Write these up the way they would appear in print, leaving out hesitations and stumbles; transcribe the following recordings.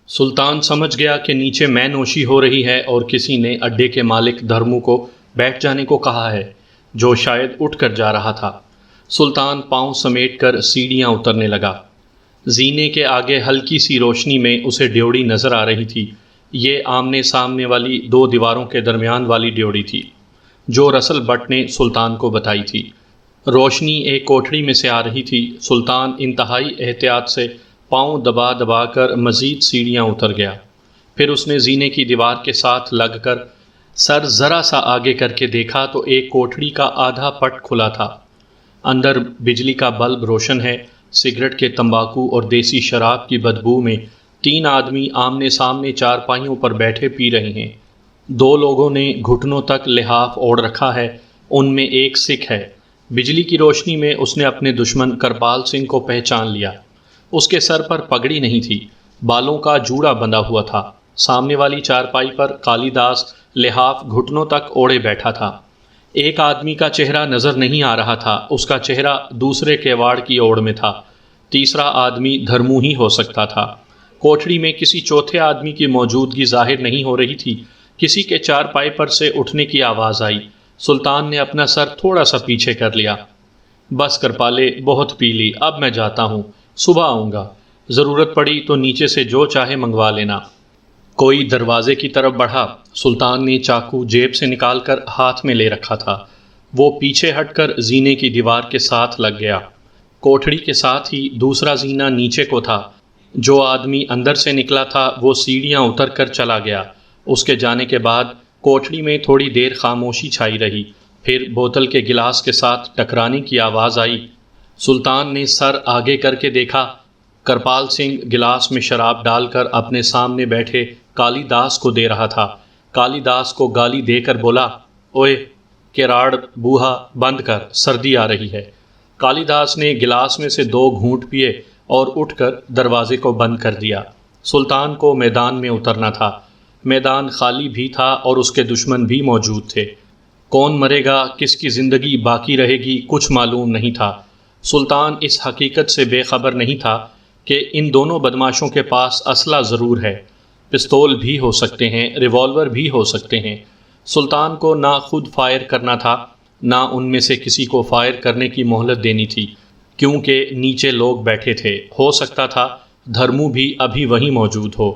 سلطان سمجھ گیا کہ نیچے مے نوشی ہو رہی ہے اور کسی نے اڈے کے مالک دھرمو کو بیٹھ جانے کو کہا ہے، جو شاید اٹھ کر جا رہا تھا۔ سلطان پاؤں سمیٹ کر سیڑھیاں اترنے لگا۔ زینے کے آگے ہلکی سی روشنی میں اسے ڈیوڑی نظر آ رہی تھی۔ یہ آمنے سامنے والی دو دیواروں کے درمیان والی ڈیوڑی تھی، جو رسل بٹ نے سلطان کو بتائی تھی۔ روشنی ایک کوٹھڑی میں سے آ رہی تھی۔ سلطان انتہائی احتیاط سے پاؤں دبا دبا کر مزید سیڑھیاں اتر گیا۔ پھر اس نے زینے کی دیوار کے ساتھ لگ کر سر ذرا سا آگے کر کے دیکھا تو ایک کوٹھڑی کا آدھا پٹ کھلا تھا۔ اندر بجلی کا بلب روشن ہے۔ سگریٹ کے تمباکو اور دیسی شراب کی بدبو میں 3 آدمی آمنے سامنے چارپائیوں پر بیٹھے پی رہے ہیں۔ 2 لوگوں نے گھٹنوں تک لحاف اوڑھ رکھا ہے، ان میں ایک سکھ ہے۔ بجلی کی روشنی میں اس نے اپنے دشمن کرپال سنگھ کو پہچان لیا۔ اس کے سر پر پگڑی نہیں تھی، بالوں کا جوڑا بندھا ہوا تھا۔ سامنے والی چارپائی پر کالی داس لحاف گھٹنوں تک اوڑھے بیٹھا تھا۔ ایک آدمی کا چہرہ نظر نہیں آ رہا تھا، اس کا چہرہ دوسرے کیواڑ کی اوڑ میں تھا۔ تیسرا آدمی دھرمو ہی ہو سکتا تھا۔ کوٹھڑی میں کسی چوتھے آدمی کی موجودگی ظاہر نہیں ہو رہی تھی۔ کسی کے چارپائی پر سے اٹھنے کی آواز آئی۔ سلطان نے اپنا سر تھوڑا سا پیچھے کر لیا۔ بس کرپالے، بہت پی لی، اب میں جاتا ہوں، صبح آؤں گا، ضرورت پڑی تو نیچے سے جو چاہے منگوا لینا۔ کوئی دروازے کی طرف بڑھا۔ سلطان نے چاقو جیب سے نکال کر ہاتھ میں لے رکھا تھا۔ وہ پیچھے ہٹ کر زینے کی دیوار کے ساتھ لگ گیا۔ کوٹھڑی کے ساتھ ہی دوسرا زینہ نیچے کو تھا۔ جو آدمی اندر سے نکلا تھا وہ سیڑھیاں اتر کر چلا گیا۔ اس کے جانے کے بعد کوٹھڑی میں تھوڑی دیر خاموشی چھائی رہی، پھر بوتل کے گلاس کے ساتھ ٹکرانے کی آواز آئی۔ سلطان نے سر آگے کر کے دیکھا۔ کرپال سنگھ گلاس میں شراب ڈال کر اپنے سامنے بیٹھے کالی داس کو دے رہا تھا۔ کالی داس کو گالی دے کر بولا، اوئے کیراڑ بوہا بند کر، سردی آ رہی ہے۔ کالی داس نے گلاس میں سے 2 گھونٹ پیے اور اٹھ کر دروازے کو بند کر دیا۔ سلطان کو میدان میں اترنا تھا۔ میدان خالی بھی تھا اور اس کے دشمن بھی موجود تھے۔ کون مرے گا، کس کی زندگی باقی رہے گی، کچھ معلوم نہیں تھا۔ سلطان اس حقیقت سے بے خبر نہیں تھا کہ ان دونوں بدماشوں کے پاس اسلحہ ضرور ہے، پستول بھی ہو سکتے ہیں، ریوالور بھی ہو سکتے ہیں۔ سلطان کو نہ خود فائر کرنا تھا، نہ ان میں سے کسی کو فائر کرنے کی مہلت دینی تھی، کیونکہ نیچے لوگ بیٹھے تھے۔ ہو سکتا تھا دھرمو بھی ابھی وہیں موجود ہو۔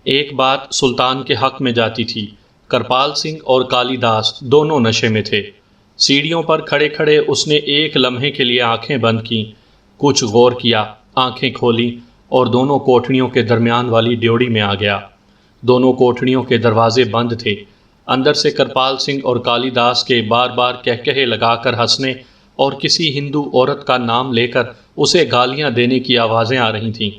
ایک بات سلطان کے حق میں جاتی تھی، کرپال سنگھ اور کالی داس دونوں نشے میں تھے۔ سیڑھیوں پر کھڑے کھڑے اس نے ایک لمحے کے لیے آنکھیں بند کیں، کچھ غور کیا، آنکھیں کھولیں اور دونوں کوٹھڑیوں کے درمیان والی ڈیوڑی میں آ گیا۔ دونوں کوٹھڑیوں کے دروازے بند تھے۔ اندر سے کرپال سنگھ اور کالی داس کے بار بار کہکہے لگا کر ہنسنے اور کسی ہندو عورت کا نام لے کر اسے گالیاں دینے کی آوازیں آ رہی تھیں۔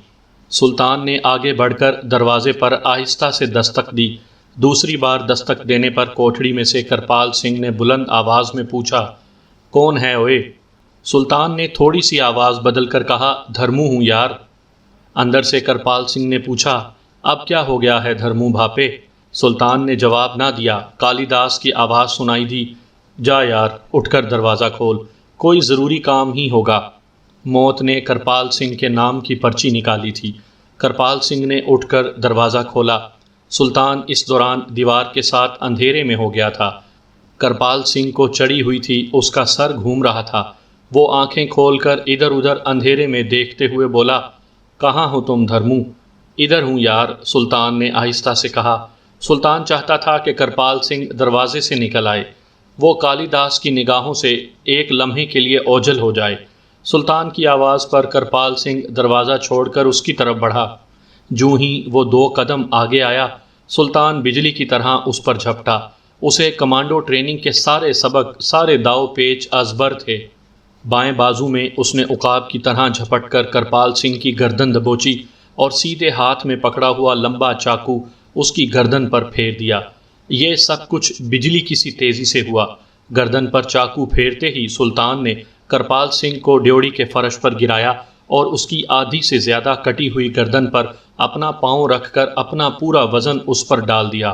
سلطان نے آگے بڑھ کر دروازے پر آہستہ سے دستک دی۔ دوسری بار دستک دینے پر کوٹھڑی میں سے کرپال سنگھ نے بلند آواز میں پوچھا، کون ہے اوئے؟ سلطان نے تھوڑی سی آواز بدل کر کہا، دھرمو ہوں یار۔ اندر سے کرپال سنگھ نے پوچھا، اب کیا ہو گیا ہے دھرمو بھاپے؟ سلطان نے جواب نہ دیا۔ کالی داس کی آواز سنائی دی، جا یار، اٹھ کر دروازہ کھول، کوئی ضروری کام ہی ہوگا۔ موت نے کرپال سنگھ کے نام کی پرچی نکالی تھی۔ کرپال سنگھ نے اٹھ کر دروازہ کھولا۔ سلطان اس دوران دیوار کے ساتھ اندھیرے میں ہو گیا تھا۔ کرپال سنگھ کو چڑھی ہوئی تھی، اس کا سر گھوم رہا تھا۔ وہ آنکھیں کھول کر ادھر ادھر اندھیرے میں دیکھتے ہوئے بولا، کہاں ہو تم دھرمو؟ ادھر ہوں یار، سلطان نے آہستہ سے کہا۔ سلطان چاہتا تھا کہ کرپال سنگھ دروازے سے نکل آئے، وہ کالی داس کی نگاہوں سے ایک لمحے کے لیے اوجھل ہو جائے۔ سلطان کی آواز پر کرپال سنگھ دروازہ چھوڑ کر اس کی طرف بڑھا۔ جوں ہی وہ 2 قدم آگے آیا، سلطان بجلی کی طرح اس پر جھپٹا۔ اسے کمانڈو ٹریننگ کے سارے سبق، سارے داؤ پیچ ازبر تھے۔ بائیں بازو میں اس نے عقاب کی طرح جھپٹ کر کرپال سنگھ کی گردن دبوچی اور سیدھے ہاتھ میں پکڑا ہوا لمبا چاقو اس کی گردن پر پھیر دیا۔ یہ سب کچھ بجلی کی سی تیزی سے ہوا۔ گردن پر چاقو پھیرتے ہی سلطان نے کرپال سنگھ کو ڈیوڑی کے فرش پر گرایا اور اس کی آدھی سے زیادہ کٹی ہوئی گردن پر اپنا پاؤں رکھ کر اپنا پورا وزن اس پر ڈال دیا۔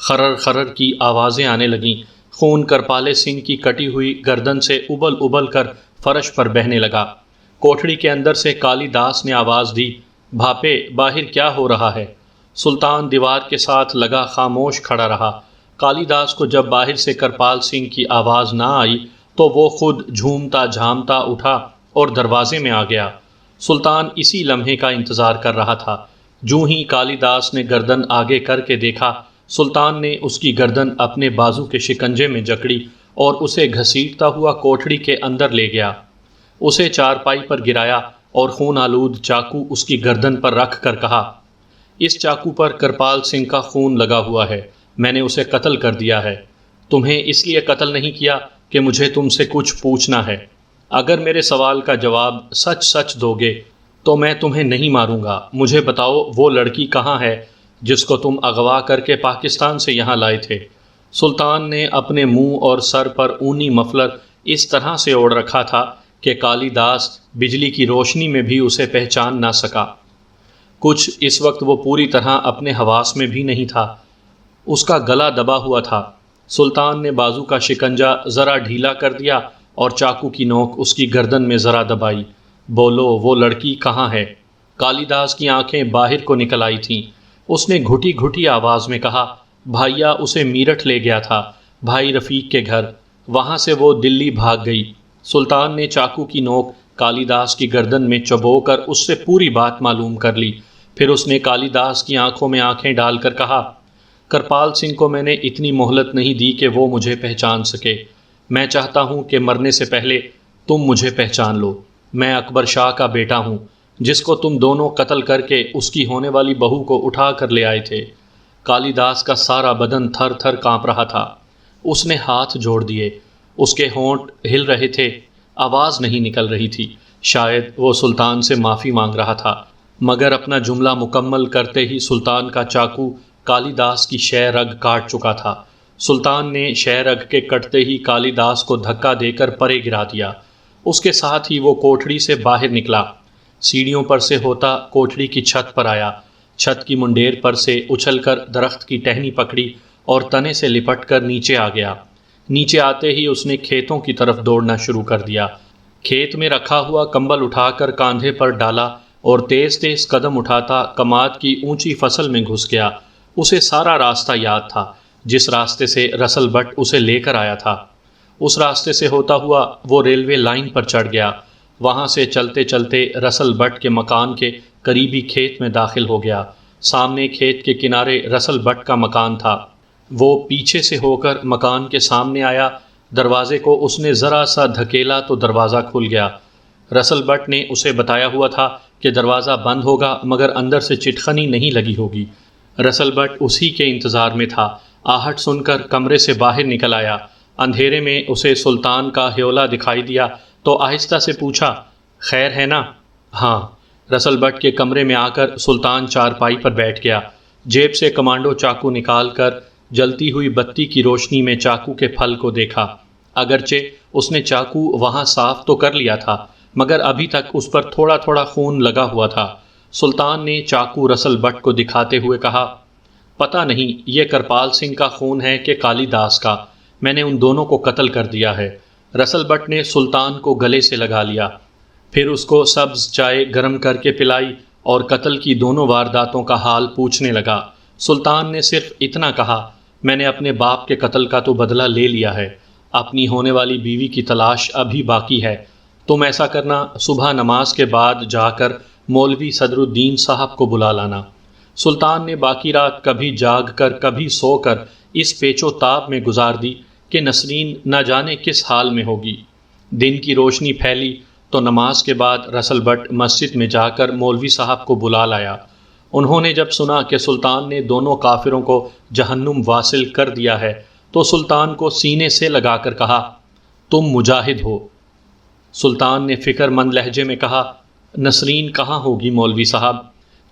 خرر خرر کی آوازیں آنے لگیں۔ خون کرپالے سنگھ کی کٹی ہوئی گردن سے ابل ابل کر فرش پر بہنے لگا۔ کوٹھڑی کے اندر سے کالی داس نے آواز دی، بھاپے، باہر کیا ہو رہا ہے؟ سلطان دیوار کے ساتھ لگا خاموش کھڑا رہا۔ کالی داس کو جب باہر سے کرپال سنگھ کی آواز نہ آئی تو وہ خود جھومتا جھامتا اٹھا اور دروازے میں آ گیا۔ سلطان اسی لمحے کا انتظار کر رہا تھا۔ جوں ہی کالی داس نے گردن آگے کر کے دیکھا، سلطان نے اس کی گردن اپنے بازو کے شکنجے میں جکڑی اور اسے گھسیٹتا ہوا کوٹھڑی کے اندر لے گیا۔ اسے چارپائی پر گرایا اور خون آلود چاقو اس کی گردن پر رکھ کر کہا، اس چاقو پر کرپال سنگھ کا خون لگا ہوا ہے، میں نے اسے قتل کر دیا ہے۔ تمہیں اس لیے قتل نہیں کیا کہ مجھے تم سے کچھ پوچھنا ہے۔ اگر میرے سوال کا جواب سچ سچ دو گے تو میں تمہیں نہیں ماروں گا۔ مجھے بتاؤ وہ لڑکی کہاں ہے جس کو تم اغوا کر کے پاکستان سے یہاں لائے تھے؟ سلطان نے اپنے منہ اور سر پر اونی مفلر اس طرح سے اوڑھ رکھا تھا کہ کالی داس بجلی کی روشنی میں بھی اسے پہچان نہ سکا۔ کچھ اس وقت وہ پوری طرح اپنے حواس میں بھی نہیں تھا۔ اس کا گلا دبا ہوا تھا۔ سلطان نے بازو کا شکنجا ذرا ڈھیلا کر دیا اور چاقو کی نوک اس کی گردن میں ذرا دبائی۔ بولو وہ لڑکی کہاں ہے؟ کالی داس کی آنکھیں باہر کو نکل آئی تھیں۔ اس نے گھٹی گھٹی آواز میں کہا، بھائیا اسے میرٹھ لے گیا تھا، بھائی رفیق کے گھر، وہاں سے وہ دلی بھاگ گئی۔ سلطان نے چاقو کی نوک کالی داس کی گردن میں چبو کر اس سے پوری بات معلوم کر لی۔ پھر اس نے کالی داس کی آنکھوں میں آنکھیں ڈال کر کہا، کرپال سنگھ کو میں نے اتنی مہلت نہیں دی کہ وہ مجھے پہچان سکے۔ میں چاہتا ہوں کہ مرنے سے پہلے تم مجھے پہچان لو۔ میں اکبر شاہ کا بیٹا ہوں، جس کو تم دونوں قتل کر کے اس کی ہونے والی بہو کو اٹھا کر لے آئے تھے۔ کالی داس کا سارا بدن تھر تھر کانپ رہا تھا۔ اس نے ہاتھ جوڑ دیے، اس کے ہونٹ ہل رہے تھے، آواز نہیں نکل رہی تھی۔ شاید وہ سلطان سے معافی مانگ رہا تھا، مگر اپنا جملہ مکمل کرتے ہی سلطان کا چاقو کالی داس کی شہ رگ کاٹ چکا تھا۔ سلطان نے شہ رگ کے کٹتے ہی کالی داس کو دھکا دے کر پرے گرا دیا۔ اس کے ساتھ ہی وہ کوٹھڑی سے باہر نکلا، سیڑھیوں پر سے ہوتا کوٹھڑی کی چھت پر آیا۔ چھت کی منڈیر پر سے اچھل کر درخت کی ٹہنی پکڑی اور تنے سے لپٹ کر نیچے آ گیا۔ نیچے آتے ہی اس نے کھیتوں کی طرف دوڑنا شروع کر دیا۔ کھیت میں رکھا ہوا کمبل اٹھا کر کاندھے پر ڈالا اور تیز تیز قدم اٹھاتا کماد کی اونچی فصل میں گھس گیا۔ اسے سارا راستہ یاد تھا جس راستے سے رسل بٹ اسے لے کر آیا تھا۔ اس راستے سے ہوتا ہوا وہ ریلوے لائن پر چڑھ گیا۔ وہاں سے چلتے چلتے رسل بٹ کے مکان کے قریبی کھیت میں داخل ہو گیا۔ سامنے کھیت کے کنارے رسل بٹ کا مکان تھا۔ وہ پیچھے سے ہو کر مکان کے سامنے آیا۔ دروازے کو اس نے ذرا سا دھکیلا تو دروازہ کھل گیا۔ رسل بٹ نے اسے بتایا ہوا تھا کہ دروازہ بند ہوگا مگر اندر سے چٹخنی نہیں لگی ہوگی۔ رسل بٹ اسی کے انتظار میں تھا۔ آہٹ سن کر کمرے سے باہر نکل آیا۔ اندھیرے میں اسے سلطان کا ہیولا دکھائی دیا تو آہستہ سے پوچھا، خیر ہے نا؟ ہاں۔ رسل بٹ کے کمرے میں آ کر سلطان چارپائی پر بیٹھ گیا۔ جیب سے کمانڈو چاقو نکال کر جلتی ہوئی بتی کی روشنی میں چاقو کے پھل کو دیکھا۔ اگرچہ اس نے چاقو وہاں صاف تو کر لیا تھا مگر ابھی تک اس پر تھوڑا تھوڑا خون لگا ہوا تھا۔ سلطان نے چاقو رسل بٹ کو دکھاتے ہوئے کہا، پتہ نہیں یہ کرپال سنگھ کا خون ہے کہ کالی داس کا، میں نے ان دونوں کو قتل کر دیا ہے۔ رسل بٹ نے سلطان کو گلے سے لگا لیا، پھر اس کو سبز چائے گرم کر کے پلائی اور قتل کی دونوں وارداتوں کا حال پوچھنے لگا۔ سلطان نے صرف اتنا کہا، میں نے اپنے باپ کے قتل کا تو بدلہ لے لیا ہے، اپنی ہونے والی بیوی کی تلاش ابھی باقی ہے۔ تم ایسا کرنا، صبح نماز کے بعد جا کر مولوی صدر الدین صاحب کو بلا لانا۔ سلطان نے باقی رات کبھی جاگ کر کبھی سو کر اس پیچ و تاب میں گزار دی کہ نسرین نہ جانے کس حال میں ہوگی۔ دن کی روشنی پھیلی تو نماز کے بعد رسل بٹ مسجد میں جا کر مولوی صاحب کو بلا لایا۔ انہوں نے جب سنا کہ سلطان نے دونوں کافروں کو جہنم واصل کر دیا ہے تو سلطان کو سینے سے لگا کر کہا، تم مجاہد ہو۔ سلطان نے فکر مند لہجے میں کہا، نسرین کہاں ہوگی مولوی صاحب؟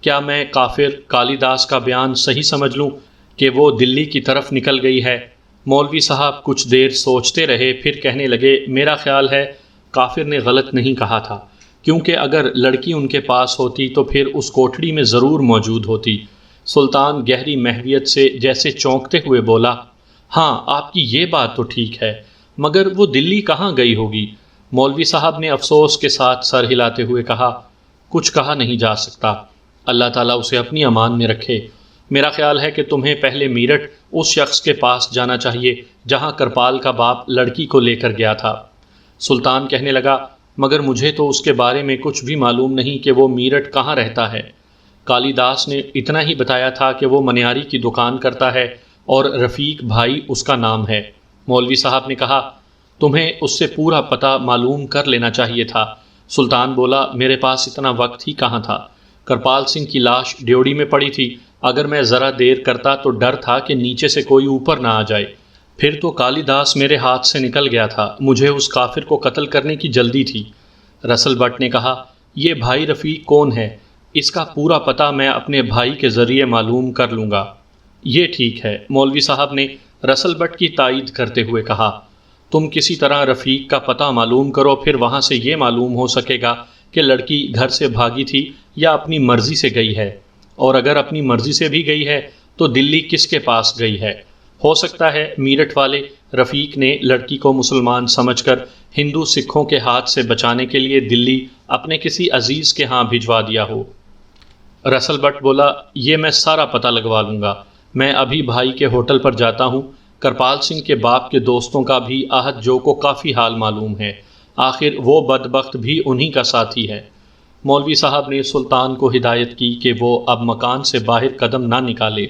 کیا میں کافر کالی داس کا بیان صحیح سمجھ لوں کہ وہ دلی کی طرف نکل گئی ہے؟ مولوی صاحب کچھ دیر سوچتے رہے، پھر کہنے لگے، میرا خیال ہے کافر نے غلط نہیں کہا تھا، کیونکہ اگر لڑکی ان کے پاس ہوتی تو پھر اس کوٹھڑی میں ضرور موجود ہوتی۔ سلطان گہری محویت سے جیسے چونکتے ہوئے بولا، ہاں آپ کی یہ بات تو ٹھیک ہے، مگر وہ دلی کہاں گئی ہوگی؟ مولوی صاحب نے افسوس کے ساتھ سر ہلاتے ہوئے کہا، کچھ کہا نہیں جا سکتا، اللہ تعالیٰ اسے اپنی امان میں رکھے۔ میرا خیال ہے کہ تمہیں پہلے میرٹھ اس شخص کے پاس جانا چاہیے جہاں کرپال کا باپ لڑکی کو لے کر گیا تھا۔ سلطان کہنے لگا مگر مجھے تو اس کے بارے میں کچھ بھی معلوم نہیں کہ وہ میرٹھ کہاں رہتا ہے۔ کالی داس نے اتنا ہی بتایا تھا کہ وہ منیاری کی دکان کرتا ہے اور رفیق بھائی اس کا نام ہے۔ مولوی صاحب نے کہا تمہیں اس سے پورا پتہ معلوم کر لینا چاہیے تھا۔ سلطان بولا میرے پاس اتنا وقت ہی کہاں تھا، کرپال سنگھ کی لاش ڈیوڑی میں پڑی تھی، اگر میں ذرا دیر کرتا تو ڈر تھا کہ نیچے سے کوئی اوپر نہ آ جائے، پھر تو کالی داس میرے ہاتھ سے نکل گیا تھا، مجھے اس کافر کو قتل کرنے کی جلدی تھی۔ رسل بٹ نے کہا یہ بھائی رفیق کون ہے؟ اس کا پورا پتہ میں اپنے بھائی کے ذریعے معلوم کر لوں گا۔ یہ ٹھیک ہے، مولوی صاحب نے رسل بٹ کی تائید کرتے ہوئے کہا، تم کسی طرح رفیق کا پتہ معلوم کرو، پھر وہاں سے یہ معلوم ہو سکے گا کہ لڑکی گھر سے بھاگی تھی یا اپنی مرضی سے گئی ہے، اور اگر اپنی مرضی سے بھی گئی ہے تو دلی کس کے پاس گئی ہے۔ ہو سکتا ہے میرٹھ والے رفیق نے لڑکی کو مسلمان سمجھ کر ہندو سکھوں کے ہاتھ سے بچانے کے لیے دلی اپنے کسی عزیز کے ہاں بھجوا دیا ہو۔ رسل بٹ بولا یہ میں سارا پتہ لگوا لوں گا، میں ابھی بھائی کے ہوٹل پر جاتا ہوں، کرپال سنگھ کے باپ کے دوستوں کا بھی احد جو کو کافی حال معلوم ہے، آخر وہ بدبخت بھی انہی کا ساتھی ہے۔ مولوی صاحب نے سلطان کو ہدایت کی کہ وہ اب مکان سے باہر قدم نہ نکالے،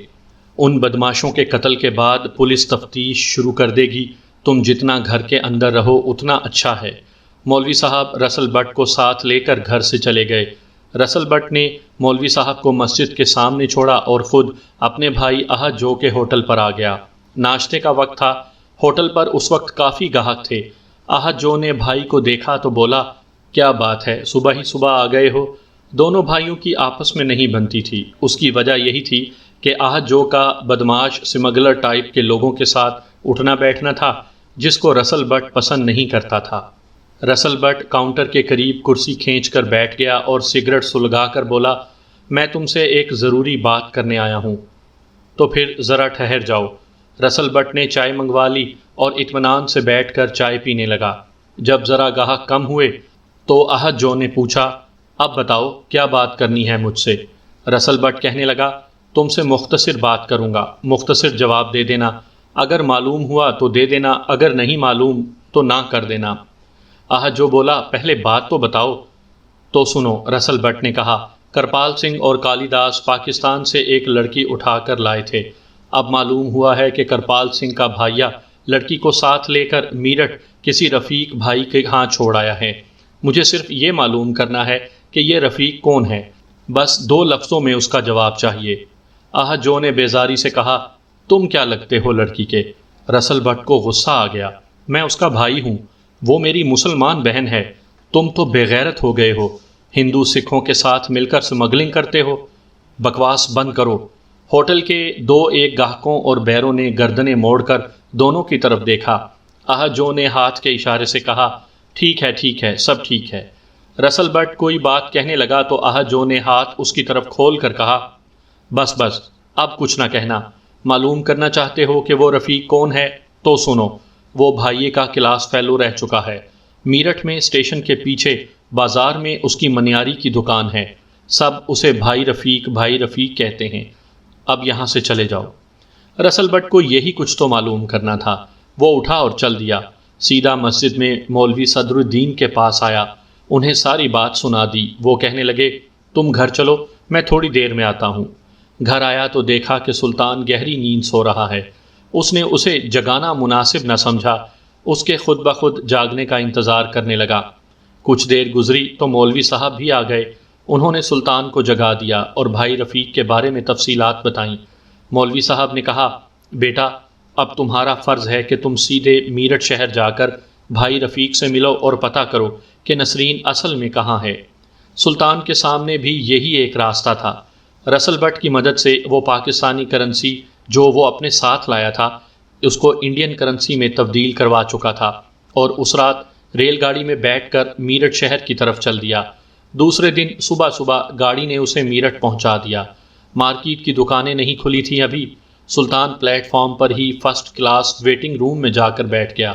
ان بدماشوں کے قتل کے بعد پولیس تفتیش شروع کر دے گی، تم جتنا گھر کے اندر رہو اتنا اچھا ہے۔ مولوی صاحب رسل بٹ کو ساتھ لے کر گھر سے چلے گئے۔ رسل بٹ نے مولوی صاحب کو مسجد کے سامنے چھوڑا اور خود اپنے بھائی احد جو کے ہوٹل پر آ گیا۔ ناشتے کا وقت تھا، ہوٹل پر اس وقت کافی گاہک تھے۔ احد جو نے بھائی کو دیکھا تو بولا کیا بات ہے، صبح ہی صبح آ گئے ہو؟ دونوں بھائیوں کی آپس میں نہیں بنتی تھی، اس کی وجہ یہی تھی کہ احد جو کا بدماش سمگلر ٹائپ کے لوگوں کے ساتھ اٹھنا بیٹھنا تھا جس کو رسل بٹ پسند نہیں کرتا تھا۔ رسل بٹ کاؤنٹر کے قریب کرسی کھینچ کر بیٹھ گیا اور سگریٹ سلگا کر بولا میں تم سے ایک ضروری بات کرنے آیا ہوں۔ تو پھر ذرا ٹھہر جاؤ۔ رسل بٹ نے چائے منگوا لی اور اطمینان سے بیٹھ کر چائے پینے لگا۔ جب ذرا گاہک کم ہوئے تو احد جو نے پوچھا اب بتاؤ کیا بات کرنی ہے مجھ سے؟ رسل بٹ کہنے لگا تم سے مختصر بات کروں گا، مختصر جواب دے دینا، اگر معلوم ہوا تو دے دینا، اگر نہیں معلوم تو نہ کر دینا۔ احد جو بولا پہلے بات تو بتاؤ۔ تو سنو، رسل بٹ نے کہا، کرپال سنگھ اور کالی داس پاکستان سے ایک لڑکی اٹھا کر لائے تھے، اب معلوم ہوا ہے کہ کرپال سنگھ کا بھائیا لڑکی کو ساتھ لے کر میرٹھ کسی رفیق بھائی کے ہاں چھوڑ آیا ہے۔ مجھے صرف یہ معلوم کرنا ہے کہ یہ رفیق کون ہے، بس 2 لفظوں میں اس کا جواب چاہیے۔ احد جو نے بیزاری سے کہا تم کیا لگتے ہو لڑکی کے؟ رسل بٹ کو غصہ آ گیا، میں اس کا بھائی ہوں، وہ میری مسلمان بہن ہے، تم تو بے غیرت ہو گئے ہو، ہندو سکھوں کے ساتھ مل کر سمگلنگ کرتے ہو، بکواس بند کرو۔ ہوٹل کے 2-1 گاہکوں اور بیروں نے گردنیں موڑ کر دونوں کی طرف دیکھا۔ احد جو نے ہاتھ کے اشارے سے کہا ٹھیک ہے، سب ٹھیک ہے۔ رسل بٹ کوئی بات کہنے لگا تو احد جو نے ہاتھ اس کی طرف کھول کر کہا بس اب کچھ نہ کہنا، معلوم کرنا چاہتے ہو کہ وہ رفیق کون ہے تو سنو، وہ بھائیے کا کلاس فیلو رہ چکا ہے، میرٹھ میں اسٹیشن کے پیچھے بازار میں اس کی منیاری کی دکان ہے، سب اسے بھائی رفیق کہتے ہیں، اب یہاں سے چلے جاؤ۔ رسل بٹ کو یہی کچھ تو معلوم کرنا تھا، وہ اٹھا اور چل دیا، سیدھا مسجد میں مولوی صدر الدین کے پاس آیا، انہیں ساری بات سنا دی۔ وہ کہنے لگے تم گھر چلو، میں تھوڑی دیر میں آتا ہوں۔ گھر آیا تو دیکھا کہ سلطان گہری نیند سو رہا ہے، اس نے اسے جگانا مناسب نہ سمجھا، اس کے خود بخود جاگنے کا انتظار کرنے لگا۔ کچھ دیر گزری تو مولوی صاحب بھی آ گئے، انہوں نے سلطان کو جگا دیا اور بھائی رفیق کے بارے میں تفصیلات بتائیں۔ مولوی صاحب نے کہا بیٹا اب تمہارا فرض ہے کہ تم سیدھے میرٹھ شہر جا کر بھائی رفیق سے ملو اور پتہ کرو کہ نسرین اصل میں کہاں ہے۔ سلطان کے سامنے بھی یہی ایک راستہ تھا، رسل بٹ کی مدد سے وہ پاکستانی کرنسی جو وہ اپنے ساتھ لایا تھا اس کو انڈین کرنسی میں تبدیل کروا چکا تھا، اور اس رات ریل گاڑی میں بیٹھ کر میرٹھ شہر کی طرف چل دیا۔ دوسرے دن صبح گاڑی نے اسے میرٹھ پہنچا دیا۔ مارکیٹ کی دکانیں نہیں کھلی تھیں ابھی۔ سلطان پلیٹ فارم پر ہی فرسٹ کلاس ویٹنگ روم میں جا کر بیٹھ گیا،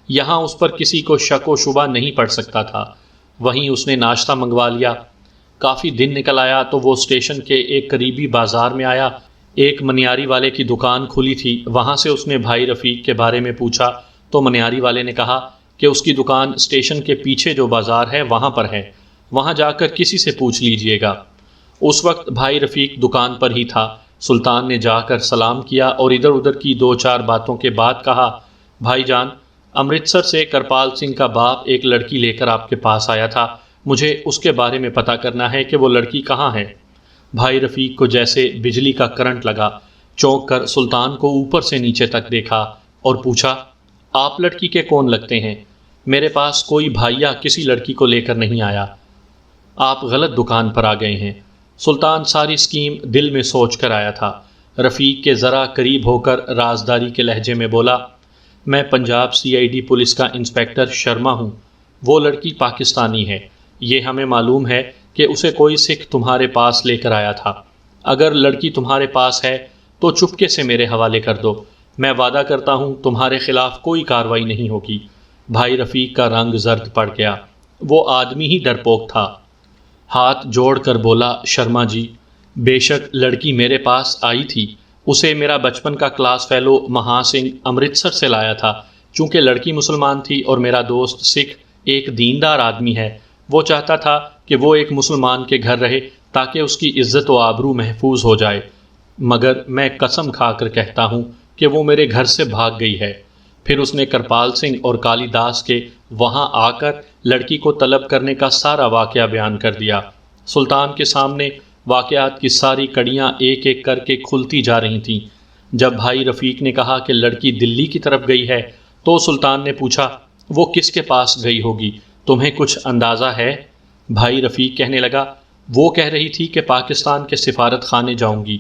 یہاں اس پر کسی کو شک و شبہ نہیں پڑ سکتا تھا۔ وہیں اس نے ناشتہ منگوا لیا۔ کافی دن نکل آیا تو وہ اسٹیشن کے ایک قریبی بازار میں آیا، ایک منیاری والے کی دکان کھلی تھی، وہاں سے اس نے بھائی رفیق کے بارے میں پوچھا تو منیاری والے نے کہا کہ اس کی دکان اسٹیشن کے پیچھے جو بازار ہے وہاں پر ہے، وہاں جا کر کسی سے پوچھ لیجئے گا۔ اس وقت بھائی رفیق دکان پر ہی تھا۔ سلطان نے جا کر سلام کیا اور ادھر ادھر کی دو چار باتوں کے بعد کہا، بھائی جان، امرتسر سے کرپال سنگھ کا باپ ایک لڑکی لے کر آپ کے پاس آیا تھا، مجھے اس کے بارے میں پتہ کرنا ہے کہ وہ لڑکی کہاں ہے۔ بھائی رفیق کو جیسے بجلی کا کرنٹ لگا، چونک کر سلطان کو اوپر سے نیچے تک دیکھا اور پوچھا، آپ لڑکی کے کون لگتے ہیں؟ میرے پاس کوئی بھائیا کسی لڑکی کو لے کر نہیں آیا، آپ غلط دکان پر آ گئے ہیں۔ سلطان ساری اسکیم دل میں سوچ کر آیا تھا۔ رفیق کے ذرا قریب ہو کر رازداری کے لہجے میں بولا، میں پنجاب CID پولیس کا انسپکٹر شرما ہوں، وہ لڑکی پاکستانی ہے، یہ ہمیں معلوم ہے کہ اسے کوئی سکھ تمہارے پاس لے کر آیا تھا۔ اگر لڑکی تمہارے پاس ہے تو چپکے سے میرے حوالے کر دو، میں وعدہ کرتا ہوں تمہارے خلاف کوئی کارروائی نہیں ہوگی۔ بھائی رفیق کا رنگ زرد پڑ گیا، وہ آدمی ہی ڈرپوک تھا۔ ہاتھ جوڑ کر بولا، شرما جی، بے شک لڑکی میرے پاس آئی تھی، اسے میرا بچپن کا کلاس فیلو مہا سنگھ امرتسر سے لایا تھا۔ چونکہ لڑکی مسلمان تھی اور میرا دوست سکھ ایک دیندار آدمی ہے، وہ چاہتا تھا کہ وہ ایک مسلمان کے گھر رہے تاکہ اس کی عزت و آبرو محفوظ ہو جائے، مگر میں قسم کھا کر کہتا ہوں کہ وہ میرے گھر سے بھاگ گئی ہے۔ پھر اس نے کرپال سنگھ اور کالی داس کے وہاں آ کر لڑکی کو طلب کرنے کا سارا واقعہ بیان کر دیا۔ سلطان کے سامنے واقعات کی ساری کڑیاں ایک ایک کر کے کھلتی جا رہی تھیں۔ جب بھائی رفیق نے کہا کہ لڑکی دلی کی طرف گئی ہے تو سلطان نے پوچھا، وہ کس کے پاس گئی ہوگی، تمہیں کچھ اندازہ ہے؟ بھائی رفیق کہنے لگا، وہ کہہ رہی تھی کہ پاکستان کے سفارت خانے جاؤں گی،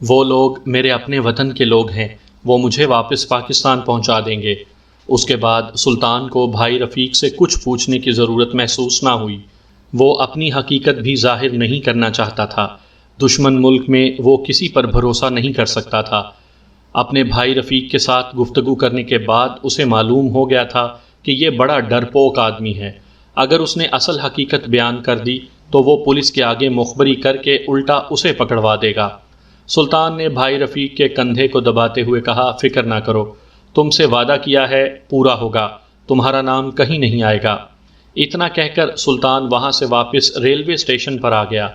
وہ لوگ میرے اپنے وطن کے لوگ ہیں، وہ مجھے واپس پاکستان پہنچا دیں گے۔ اس کے بعد سلطان کو بھائی رفیق سے کچھ پوچھنے کی ضرورت محسوس نہ ہوئی۔ وہ اپنی حقیقت بھی ظاہر نہیں کرنا چاہتا تھا۔ دشمن ملک میں وہ کسی پر بھروسہ نہیں کر سکتا تھا۔ اپنے بھائی رفیق کے ساتھ گفتگو کرنے کے بعد اسے معلوم ہو گیا تھا کہ یہ بڑا ڈرپوک آدمی ہے۔ اگر اس نے اصل حقیقت بیان کر دی تو وہ پولیس کے آگے مخبری کر کے الٹا اسے پکڑوا دے گا۔ سلطان نے بھائی رفیق کے کندھے کو دباتے ہوئے کہا، فکر نہ کرو، تم سے وعدہ کیا ہے پورا ہوگا، تمہارا نام کہیں نہیں آئے گا۔ اتنا کہہ کر سلطان وہاں سے واپس ریلوے اسٹیشن پر آ گیا۔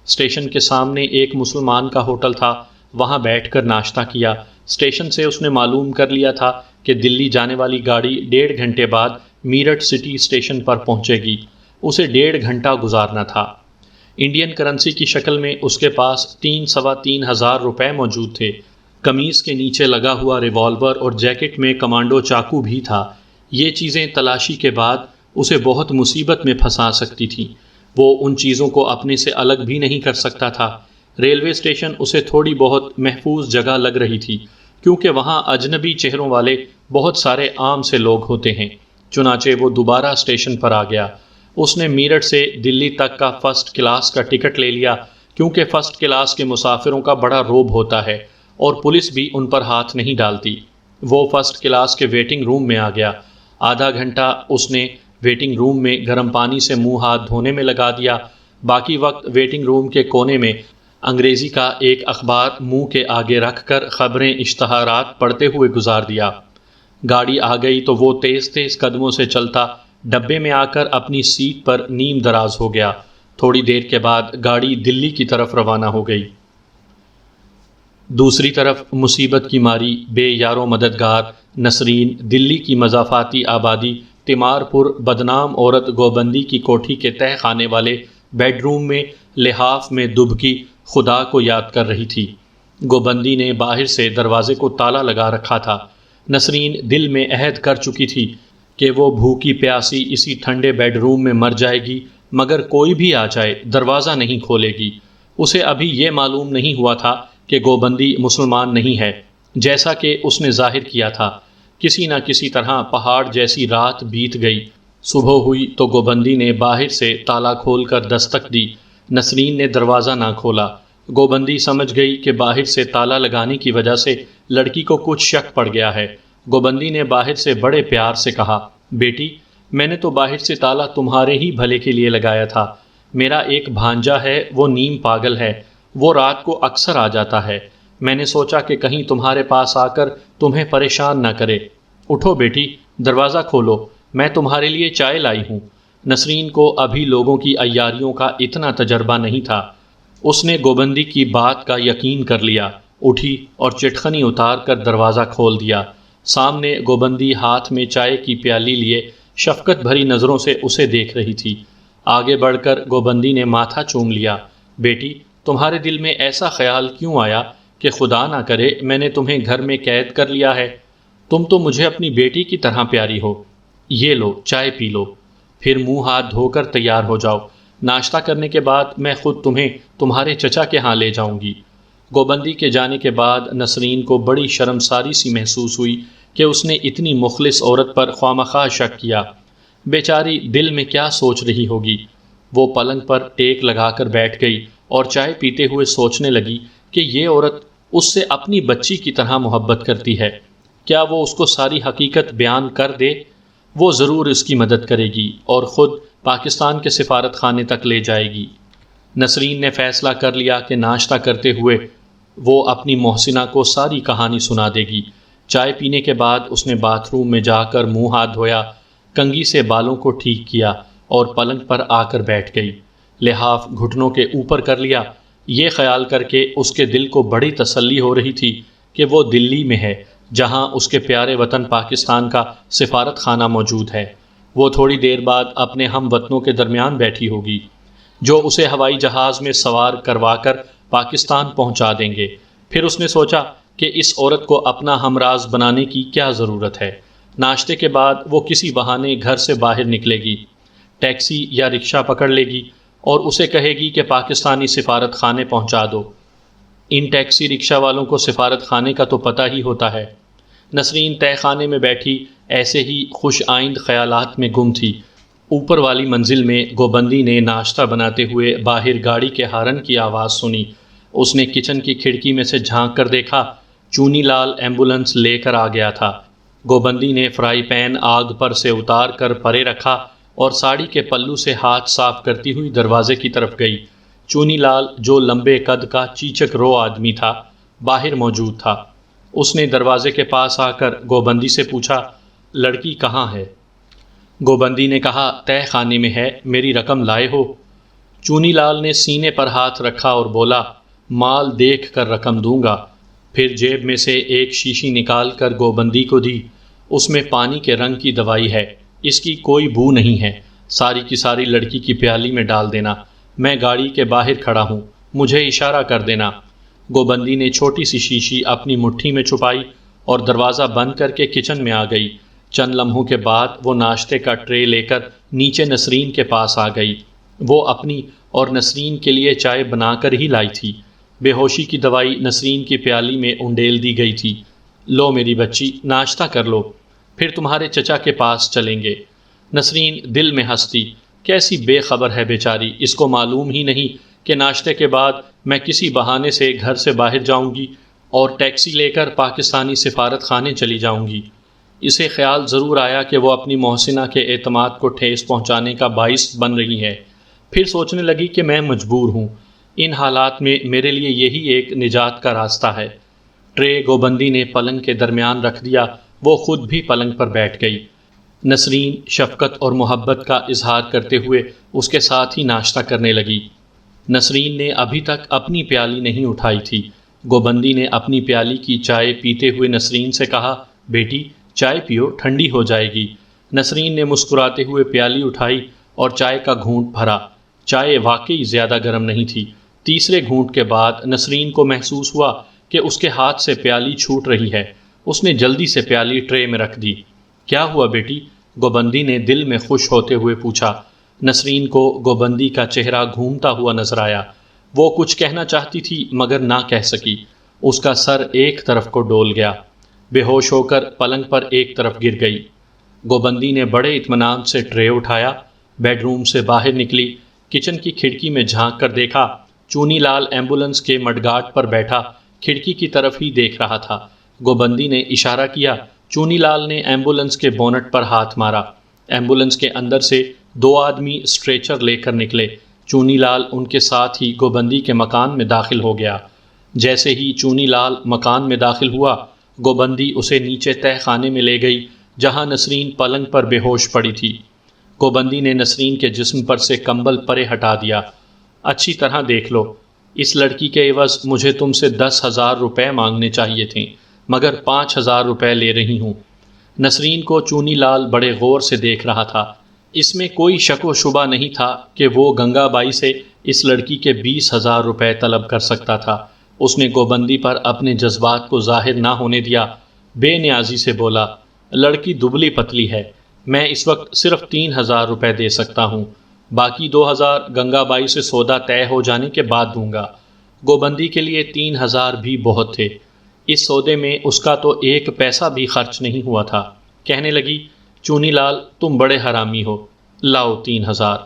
اسٹیشن کے سامنے ایک مسلمان کا ہوٹل تھا، وہاں بیٹھ کر ناشتہ کیا۔ اسٹیشن سے اس نے معلوم کر لیا تھا کہ دلی جانے والی گاڑی 1.5 گھنٹے بعد میرٹھ سٹی اسٹیشن پر پہنچے گی۔ اسے 1.5 گھنٹہ گزارنا تھا۔ انڈین کرنسی کی شکل میں اس کے پاس 3-3.25 ہزار روپے موجود تھے۔ قمیص کے نیچے لگا ہوا ریوالور اور جیکٹ میں کمانڈو چاقو بھی تھا۔ یہ چیزیں تلاشی کے بعد اسے بہت مصیبت میں پھنسا سکتی تھیں۔ وہ ان چیزوں کو اپنے سے الگ بھی نہیں کر سکتا تھا۔ ریلوے اسٹیشن اسے تھوڑی بہت محفوظ جگہ لگ رہی تھی، کیونکہ وہاں اجنبی چہروں والے بہت سارے عام سے لوگ ہوتے ہیں۔ چنانچہ وہ دوبارہ اسٹیشن پر آ گیا۔ اس نے میرٹھ سے دلی تک کا فرسٹ کلاس کا ٹکٹ لے لیا، کیونکہ فرسٹ کلاس کے مسافروں کا بڑا روب ہوتا ہے اور پولیس بھی ان پر ہاتھ نہیں ڈالتی۔ وہ فرسٹ کلاس کے ویٹنگ روم میں آ گیا۔ آدھا گھنٹہ اس نے ویٹنگ روم میں گرم پانی سے منہ ہاتھ دھونے میں لگا دیا۔ باقی وقت ویٹنگ روم کے کونے میں انگریزی کا ایک اخبار منہ کے آگے رکھ کر خبریں، اشتہارات پڑھتے ہوئے گزار دیا۔ گاڑی آ گئی تو وہ تیز تیز قدموں سے چلتا ڈبے میں آ کر اپنی سیٹ پر نیم دراز ہو گیا۔ تھوڑی دیر کے بعد گاڑی دلی کی طرف روانہ ہو گئی۔ دوسری طرف مصیبت کی ماری بے یار و مددگار نسرین دلی کی مضافاتی آبادی تیمار پور بدنام عورت گوبندی کی کوٹھی کے تہہ خانے والے بیڈ روم میں لحاف میں دبکی خدا کو یاد کر رہی تھی۔ گوبندی نے باہر سے دروازے کو تالا لگا رکھا تھا۔ نسرین دل میں عہد کر چکی تھی کہ وہ بھوکی پیاسی اسی ٹھنڈے بیڈ روم میں مر جائے گی، مگر کوئی بھی آ جائے دروازہ نہیں کھولے گی۔ اسے ابھی یہ معلوم نہیں ہوا تھا کہ گوبندی مسلمان نہیں ہے، جیسا کہ اس نے ظاہر کیا تھا۔ کسی نہ کسی طرح پہاڑ جیسی رات بیت گئی۔ صبح ہوئی تو گوبندی نے باہر سے تالا کھول کر دستک دی۔ نسرین نے دروازہ نہ کھولا۔ گوبندی سمجھ گئی کہ باہر سے تالا لگانے کی وجہ سے لڑکی کو کچھ شک پڑ گیا ہے۔ گوبندی نے باہر سے بڑے پیار سے کہا، بیٹی، میں نے تو باہر سے تالا تمہارے ہی بھلے کے لیے لگایا تھا۔ میرا ایک بھانجا ہے، وہ نیم پاگل ہے، وہ رات کو اکثر آ جاتا ہے۔ میں نے سوچا کہ کہیں تمہارے پاس آ کر تمہیں پریشان نہ کرے۔ اٹھو بیٹی، دروازہ کھولو، میں تمہارے لیے چائے لائی ہوں۔ نسرین کو ابھی لوگوں کی عیاریوں کا اتنا تجربہ نہیں تھا۔ اس نے گوبندی کی بات کا یقین کر لیا، اٹھی اور چٹخنی اتار کر دروازہ کھول دیا۔ سامنے گوبندی ہاتھ میں چائے کی پیالی لیے شفقت بھری نظروں سے اسے دیکھ رہی تھی۔ آگے بڑھ کر گوبندی نے ماتھا چوم لیا۔ بیٹی، تمہارے دل میں ایسا خیال کیوں آیا کہ خدا نہ کرے میں نے تمہیں گھر میں قید کر لیا ہے؟ تم تو مجھے اپنی بیٹی کی طرح پیاری ہو۔ یہ لو چائے پی لو، پھر منہ ہاتھ دھو کر تیار ہو جاؤ۔ ناشتہ کرنے کے بعد میں خود تمہیں تمہارے چچا کے ہاں لے جاؤں گی۔ گوبندی کے جانے کے بعد نسرین کو بڑی شرمساری سی محسوس ہوئی کہ اس نے اتنی مخلص عورت پر خوامخواہ شک کیا۔ بیچاری دل میں کیا سوچ رہی ہوگی؟ وہ پلنگ پر ٹیک لگا کر بیٹھ گئی اور چائے پیتے ہوئے سوچنے لگی کہ یہ عورت اس سے اپنی بچی کی طرح محبت کرتی ہے۔ کیا وہ اس کو ساری حقیقت بیان کر دے؟ وہ ضرور اس کی مدد کرے گی اور خود پاکستان کے سفارت خانے تک لے جائے گی۔ نسرین نے فیصلہ کر لیا کہ ناشتہ کرتے ہوئے وہ اپنی محسنہ کو ساری کہانی سنا دے گی۔ چائے پینے کے بعد اس نے باتھ روم میں جا کر منہ ہاتھ دھویا، کنگھی سے بالوں کو ٹھیک کیا اور پلنگ پر آ کر بیٹھ گئی۔ لحاف گھٹنوں کے اوپر کر لیا، یہ خیال کر کے اس کے دل کو بڑی تسلی ہو رہی تھی کہ وہ دلی میں ہے، جہاں اس کے پیارے وطن پاکستان کا سفارت خانہ موجود ہے۔ وہ تھوڑی دیر بعد اپنے ہم وطنوں کے درمیان بیٹھی ہوگی، جو اسے ہوائی جہاز میں سوار کروا کر پاکستان پہنچا دیں گے۔ پھر اس نے سوچا کہ اس عورت کو اپنا ہمراز بنانے کی کیا ضرورت ہے۔ ناشتے کے بعد وہ کسی بہانے گھر سے باہر نکلے گی، ٹیکسی یا رکشہ پکڑ لے گی اور اسے کہے گی کہ پاکستانی سفارت خانے پہنچا دو۔ ان ٹیکسی رکشہ والوں کو سفارت خانے کا تو پتہ ہی ہوتا ہے۔ نسرین تہہ خانے میں بیٹھی ایسے ہی خوش آئند خیالات میں گم تھی۔ اوپر والی منزل میں گوبندی نے ناشتہ بناتے ہوئے باہر گاڑی کے ہارن کی آواز سنی۔ اس نے کچن کی کھڑکی میں سے جھانک کر دیکھا، چونی لال ایمبولنس لے کر آ گیا تھا۔ گوبندی نے فرائی پین آگ پر سے اتار کر پرے رکھا اور ساڑی کے پلو سے ہاتھ صاف کرتی ہوئی دروازے کی طرف گئی۔ چونی لال، جو لمبے قد کا چیچک رو آدمی تھا، باہر موجود تھا۔ اس نے دروازے کے پاس آ کر گوبندی سے پوچھا، لڑکی کہاں ہے؟ گوبندی نے کہا، تہہ خانے میں ہے، میری رقم لائے ہو؟ چونی لال نے سینے پر ہاتھ رکھا اور بولا، مال دیکھ کر رقم دوں گا۔ پھر جیب میں سے ایک شیشی نکال کر گوبندی کو دی۔ اس میں پانی کے رنگ کی دوائی ہے، اس کی کوئی بو نہیں ہے، ساری کی ساری لڑکی کی پیالی میں ڈال دینا۔ میں گاڑی کے باہر کھڑا ہوں، مجھے اشارہ کر دینا۔ گوبندی نے چھوٹی سی شیشی اپنی مٹھی میں چھپائی اور دروازہ بند کر کے کچن میں آ گئی۔ چند لمحوں کے بعد وہ ناشتے کا ٹرے لے کر نیچے نسرین کے پاس آ گئی۔ وہ اپنی اور نسرین کے لیے چائے بنا کر ہی لائی تھی۔ بے ہوشی کی دوائی نسرین کی پیالی میں انڈیل دی گئی تھی۔ لو میری بچی، ناشتہ کر لو، پھر تمہارے چچا کے پاس چلیں گے۔ نسرین دل میں ہنستی، کیسی بے خبر ہے بیچاری، اس کو معلوم ہی نہیں کہ ناشتے کے بعد میں کسی بہانے سے گھر سے باہر جاؤں گی اور ٹیکسی لے کر پاکستانی سفارت خانے چلی جاؤں گی۔ اسے خیال ضرور آیا کہ وہ اپنی محسنہ کے اعتماد کو ٹھیس پہنچانے کا باعث بن رہی ہے۔ پھر سوچنے لگی کہ میں مجبور ہوں، ان حالات میں میرے لیے یہی ایک نجات کا راستہ ہے۔ ٹرے گوبندی نے پلنگ کے درمیان رکھ دیا، وہ خود بھی پلنگ پر بیٹھ گئی۔ نسرین شفقت اور محبت کا اظہار کرتے ہوئے اس کے ساتھ ہی ناشتہ کرنے لگی۔ نسرین نے ابھی تک اپنی پیالی نہیں اٹھائی تھی۔ گوبندی نے اپنی پیالی کی چائے پیتے ہوئے نسرین سے کہا، بیٹی چائے پیو، ٹھنڈی ہو جائے گی۔ نسرین نے مسکراتے ہوئے پیالی اٹھائی اور چائے کا گھونٹ بھرا۔ چائے واقعی زیادہ گرم نہیں تھی۔ تیسرے گھونٹ کے بعد نسرین کو محسوس ہوا کہ اس کے ہاتھ سے پیالی چھوٹ رہی ہے۔ اس نے جلدی سے پیالی ٹرے میں رکھ دی۔ کیا ہوا بیٹی؟ گوبندی نے دل میں خوش ہوتے ہوئے پوچھا۔ نسرین کو گوبندی کا چہرہ گھومتا ہوا نظر آیا۔ وہ کچھ کہنا چاہتی تھی مگر نہ کہہ سکی۔ اس کا سر ایک طرف کو ڈول گیا، بے ہوش ہو کر پلنگ پر ایک طرف گر گئی۔ گوبندی نے بڑے اطمینان سے ٹرے اٹھایا، بیڈ روم سے باہر نکلی، کچن کی کھڑکی میں جھانک کر دیکھا، چونی لال ایمبولنس کے مڈگاٹ پر بیٹھا کھڑکی کی طرف ہی دیکھ رہا تھا۔ گوبندی نے اشارہ کیا، چونی لال نے ایمبولنس کے بونٹ پر ہاتھ مارا۔ ایمبولنس کے اندر سے دو آدمی اسٹریچر لے کر نکلے۔ چونی لال ان کے ساتھ ہی گوبندی کے مکان میں داخل ہو گیا۔ جیسے ہی چونی لال مکان میں داخل ہوا، گوبندی اسے نیچے تہہ خانے میں لے گئی جہاں نسرین پلنگ پر بے ہوش پڑی تھی۔ گوبندی نے نسرین کے جسم پر سے کمبل پرے ہٹا دیا۔ اچھی طرح دیکھ لو، اس لڑکی کے عوض مجھے تم سے 10,000 روپے مانگنے چاہیے تھے، مگر 5,000 روپے لے رہی ہوں۔ نسرین کو چونی لال بڑے غور سے دیکھ رہا تھا۔ اس میں کوئی شک و شبہ نہیں تھا کہ وہ گنگا بائی سے اس لڑکی کے 20,000 روپے طلب کر سکتا تھا۔ اس نے گوبندی پر اپنے جذبات کو ظاہر نہ ہونے دیا، بے نیازی سے بولا، لڑکی دبلی پتلی ہے، میں اس وقت صرف 3,000 روپے دے سکتا ہوں، باقی 2,000 گنگا بائی سے سودا طے ہو جانے کے بعد دوں گا۔ گوبندی کے لیے 3,000 بھی بہت تھے، اس سودے میں اس کا تو ایک پیسہ بھی خرچ نہیں ہوا تھا۔ کہنے لگی، چونی لال تم بڑے حرامی ہو، لاؤ 3,000۔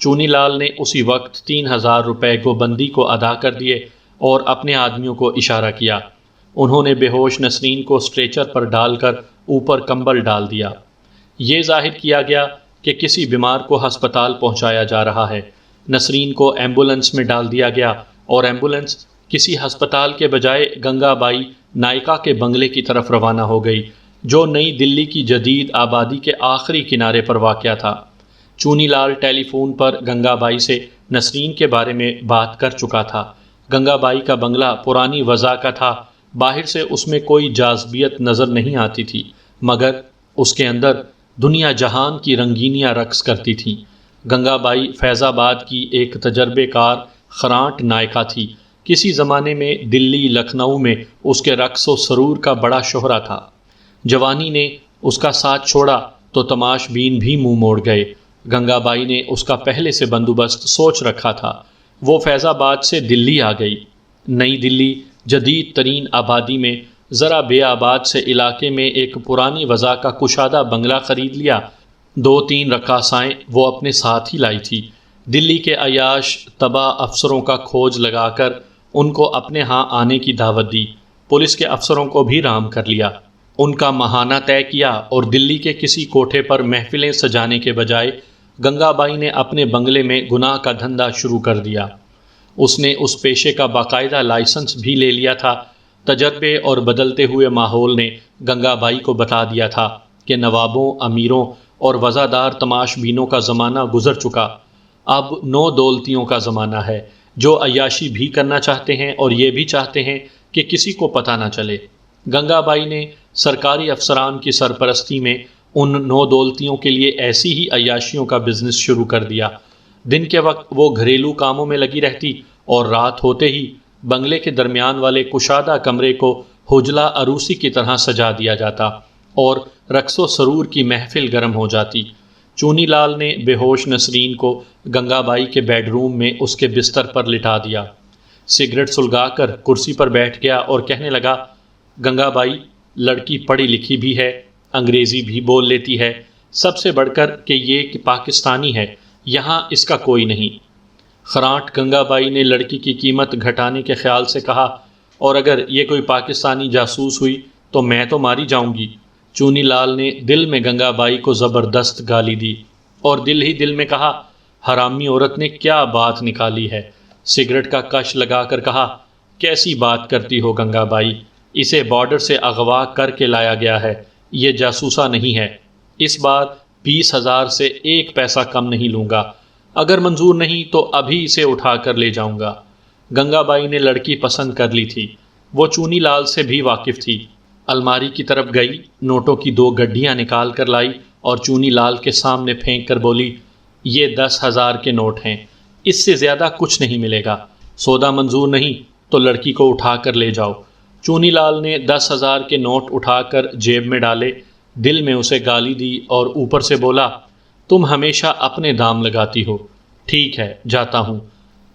چونی لال نے اسی وقت 3,000 روپے گوبندی کو ادا کر دیے اور اپنے آدمیوں کو اشارہ کیا۔ انہوں نے بے ہوش نسرین کو اسٹریچر پر ڈال کر اوپر کمبل ڈال دیا۔ یہ ظاہر کیا گیا کہ کسی بیمار کو ہسپتال پہنچایا جا رہا ہے۔ نسرین کو ایمبولنس میں ڈال دیا گیا اور ایمبولنس کسی ہسپتال کے بجائے گنگا بائی نائکا کے بنگلے کی طرف روانہ ہو گئی، جو نئی دلی کی جدید آبادی کے آخری کنارے پر واقع تھا۔ چونی لال ٹیلی فون پر گنگا بائی سے نسرین کے بارے میں بات کر چکا تھا۔ گنگا بائی کا بنگلہ پرانی وضع کا تھا، باہر سے اس میں کوئی جاذبیت نظر نہیں آتی تھی، مگر اس کے اندر دنیا جہان کی رنگینیاں رقص کرتی تھیں۔ گنگا بائی فیض آباد کی ایک تجربے کار خرانٹ نائکا تھی۔ کسی زمانے میں دلی، لکھنؤ میں اس کے رقص و سرور کا بڑا شہرہ تھا۔ جوانی نے اس کا ساتھ چھوڑا تو تماش بین بھی منہ موڑ گئے۔ گنگا بائی نے اس کا پہلے سے بندوبست سوچ رکھا تھا۔ وہ فیض آباد سے دلی آ گئی۔ نئی دلی جدید ترین آبادی میں ذرا بے آباد سے علاقے میں ایک پرانی وضع کا کشادہ بنگلہ خرید لیا۔ 2-3 رقاصائیں وہ اپنے ساتھ ہی لائی تھی۔ دلی کے عیاش تباہ افسروں کا کھوج لگا کر ان کو اپنے ہاں آنے کی دعوت دی۔ پولیس کے افسروں کو بھی رام کر لیا، ان کا ماہانہ طے کیا اور دلی کے کسی کوٹھے پر محفلیں سجانے کے بجائے گنگا بائی نے اپنے بنگلے میں گناہ کا دھندا شروع کر دیا۔ اس نے اس پیشے کا باقاعدہ لائسنس بھی لے لیا تھا۔ تجربے اور بدلتے ہوئے ماحول نے گنگا بائی کو بتا دیا تھا کہ نوابوں، امیروں اور وزادار تماش بینوں کا زمانہ گزر چکا، اب نو دولتیوں کا زمانہ ہے، جو عیاشی بھی کرنا چاہتے ہیں اور یہ بھی چاہتے ہیں کہ کسی کو پتہ نہ چلے۔ گنگا بائی نے سرکاری افسران کی سرپرستی میں ان نو دولتیوں کے لیے ایسی ہی عیاشیوں کا بزنس شروع کر دیا۔ دن کے وقت وہ گھریلو کاموں میں لگی رہتی اور رات ہوتے ہی بنگلے کے درمیان والے کشادہ کمرے کو حجلہ عروسی کی طرح سجا دیا جاتا اور رقص و سرور کی محفل گرم ہو جاتی۔ چونی لال نے بے ہوش نسرین کو گنگا بائی کے بیڈ روم میں اس کے بستر پر لٹا دیا، سگریٹ سلگا کر کرسی پر بیٹھ گیا اور کہنے لگا، گنگا بائی لڑکی پڑھی لکھی بھی ہے، انگریزی بھی بول لیتی ہے، سب سے بڑھ کر کہ یہ کہ پاکستانی ہے، یہاں اس کا کوئی نہیں۔ خرانٹ گنگا بائی نے لڑکی کی قیمت گھٹانے کے خیال سے کہا، اور اگر یہ کوئی پاکستانی جاسوس ہوئی تو میں تو ماری جاؤں گی۔ چونی لال نے دل میں گنگا بائی کو زبردست گالی دی اور دل ہی دل میں کہا، حرامی عورت نے کیا بات نکالی ہے۔ سگریٹ کا کش لگا کر کہا، کیسی بات کرتی ہو گنگا بائی، اسے بارڈر سے اغوا کر کے لایا گیا ہے، یہ جاسوسا نہیں ہے۔ اس بار 20,000 سے 1 پیسہ کم نہیں لوں گا، اگر منظور نہیں تو ابھی اسے اٹھا کر لے جاؤں گا۔ گنگا بائی نے لڑکی پسند کر لی تھی، وہ چونی لال سے بھی واقف تھی۔ الماری کی طرف گئی، نوٹوں کی 2 گڈھیاں نکال کر لائی اور چونی لال کے سامنے پھینک کر بولی، یہ 10,000 کے نوٹ ہیں، اس سے زیادہ کچھ نہیں ملے گا، سودا منظور نہیں تو لڑکی کو اٹھا کر لے جاؤ۔ چونی لال نے 10,000 کے نوٹ اٹھا کر جیب میں ڈالے، دل میں اسے گالی دی اور اوپر سے بولا، تم ہمیشہ اپنے دام لگاتی ہو، ٹھیک ہے جاتا ہوں۔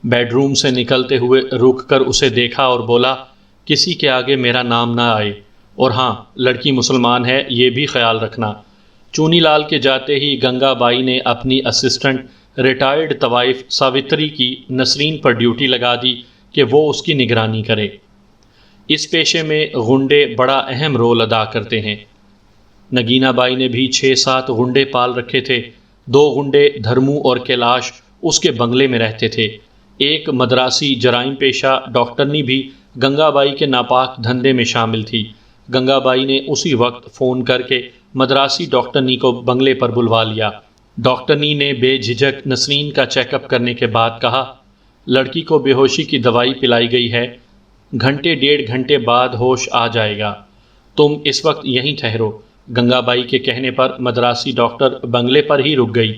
بیڈ روم سے نکلتے ہوئے رک کر اسے دیکھا اور بولا، کسی کے آگے میرا نام نہ آئے، اور ہاں لڑکی مسلمان ہے یہ بھی خیال رکھنا۔ چونی لال کے جاتے ہی گنگا بائی نے اپنی اسسٹنٹ ریٹائرڈ طوائف ساوتری کی نسرین پر ڈیوٹی لگا دی کہ وہ اس کی نگرانی کرے۔ اس پیشے میں غنڈے بڑا اہم رول ادا کرتے ہیں۔ نگینا بائی نے بھی 6-7 غنڈے پال رکھے تھے۔ 2 غنڈے دھرمو اور کیلاش اس کے بنگلے میں رہتے تھے۔ ایک مدراسی جرائم پیشہ ڈاکٹرنی بھی گنگا بائی کے ناپاک دھندے میں شامل تھی۔ گنگا بائی نے اسی وقت فون کر کے مدراسی ڈاکٹرنی کو بنگلے پر بلوا لیا۔ ڈاکٹرنی نے بے جھجک نسرین کا چیک اپ کرنے کے بعد کہا، لڑکی کو بے ہوشی کی دوائی پلائی گئی ہے، گھنٹے 1.5 گھنٹے بعد ہوش آ جائے گا، تم اس وقت یہیں ٹھہرو۔ گنگا بائی کے کہنے پر مدراسی ڈاکٹر بنگلے پر ہی رک گئی۔